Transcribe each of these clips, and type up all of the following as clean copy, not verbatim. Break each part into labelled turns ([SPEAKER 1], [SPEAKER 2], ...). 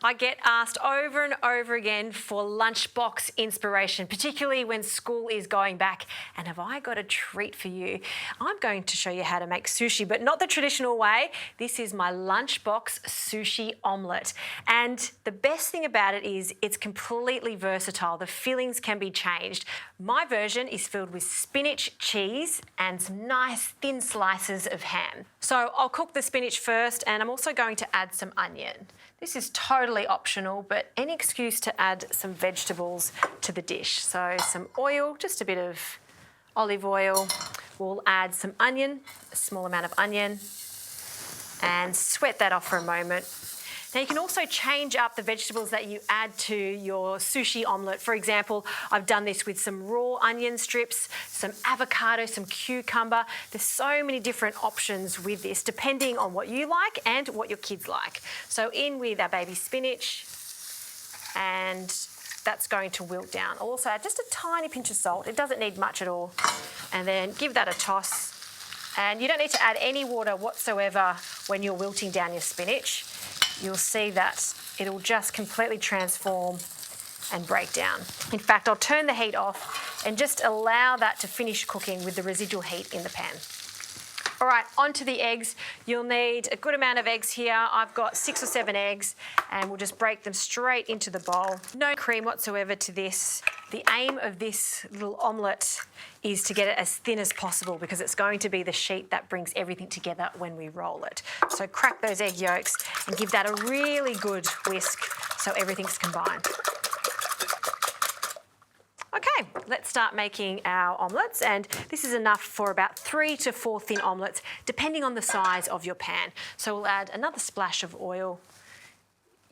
[SPEAKER 1] I get asked over and over again for lunchbox inspiration, particularly when school is going back. And have I got a treat for you? I'm going to show you how to make sushi, but not the traditional way. This is my lunchbox sushi omelette. And the best thing about it is it's completely versatile. The fillings can be changed. My version is filled with spinach, cheese, and some nice thin slices of ham. So I'll cook the spinach first, and I'm also going to add some onion. This is totally optional, but any excuse to add some vegetables to the dish. So some oil, just a bit of olive oil. We'll add some onion, a small amount of onion, and sweat that off for a moment. Now you can also change up the vegetables that you add to your sushi omelette. For example, I've done this with some raw onion strips, some avocado, some cucumber. There's so many different options with this, depending on what you like and what your kids like. So in with our baby spinach, and that's going to wilt down. I'll also add just a tiny pinch of salt. It doesn't need much at all. And then give that a toss. And you don't need to add any water whatsoever when you're wilting down your spinach. You'll see that it'll just completely transform and break down. In fact, I'll turn the heat off and just allow that to finish cooking with the residual heat in the pan. All right, onto the eggs. You'll need a good amount of eggs here. I've got 6 or 7 eggs, and we'll just break them straight into the bowl. No cream whatsoever to this. The aim of this little omelette is to get it as thin as possible because it's going to be the sheet that brings everything together when we roll it. So crack those egg yolks and give that a really good whisk so everything's combined. Okay, let's start making our omelettes, and this is enough for about 3 to 4 thin omelettes, depending on the size of your pan. So we'll add another splash of oil.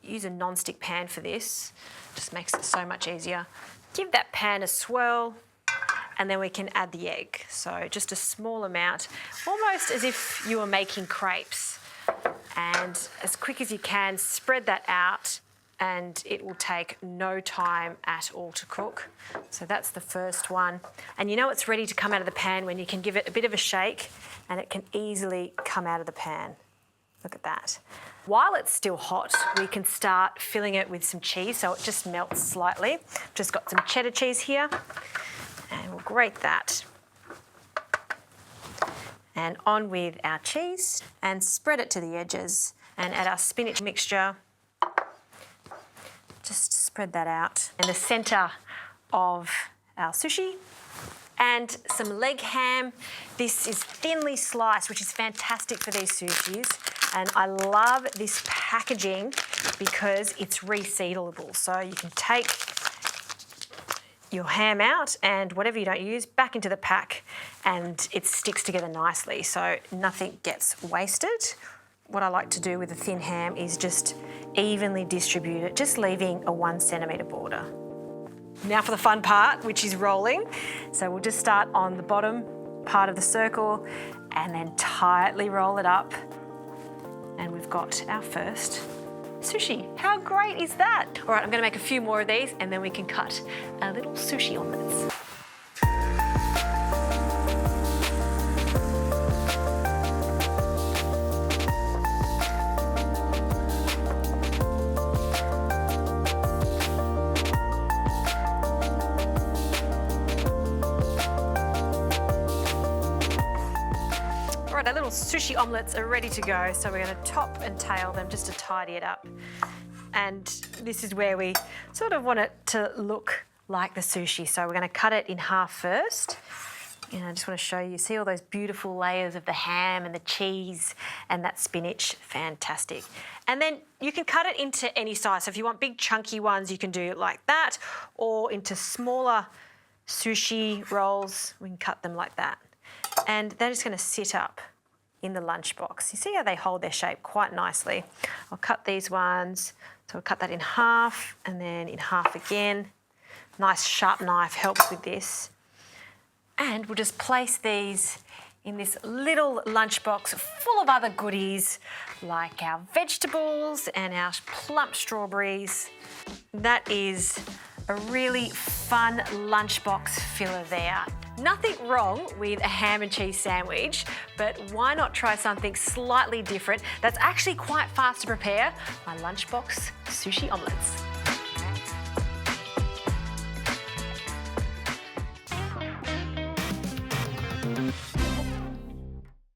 [SPEAKER 1] Use a non-stick pan for this, just makes it so much easier. Give that pan a swirl, and then we can add the egg. So just a small amount, almost as if you were making crepes. And as quick as you can, spread that out, and it will take no time at all to cook. So that's the first one. And you know it's ready to come out of the pan when you can give it a bit of a shake and it can easily come out of the pan. Look at that. While it's still hot, we can start filling it with some cheese so it just melts slightly. Just got some cheddar cheese here, and we'll grate that. And on with our cheese and spread it to the edges, and add our spinach mixture. Just spread that out in the centre of our sushi. And some leg ham. This is thinly sliced, which is fantastic for these sushis. And I love this packaging because it's resealable. So you can take your ham out and whatever you don't use back into the pack, and it sticks together nicely so nothing gets wasted. What I like to do with a thin ham is just evenly distribute it, just leaving a 1 centimetre border. Now for the fun part, which is rolling. So we'll just start on the bottom part of the circle and then tightly roll it up. And we've got our first sushi. How great is that? All right, I'm gonna make a few more of these and then we can cut our little sushi omelettes. Our little sushi omelettes are ready to go, so we're going to top and tail them just to tidy it up. And this is where we sort of want it to look like the sushi. So we're going to cut it in half first. And I just want to show you, see all those beautiful layers of the ham and the cheese and that spinach, fantastic. And then you can cut it into any size. So if you want big chunky ones, you can do it like that, or into smaller sushi rolls, we can cut them like that. And they're just going to sit up in the lunchbox. You see how they hold their shape quite nicely. I'll cut these ones. So I'll cut that in half and then in half again. Nice sharp knife helps with this. And we'll just place these in this little lunchbox full of other goodies like our vegetables and our plump strawberries. That is a really fun lunchbox filler there. Nothing wrong with a ham and cheese sandwich, but why not try something slightly different that's actually quite fast to prepare? My Lunchbox sushi omelettes.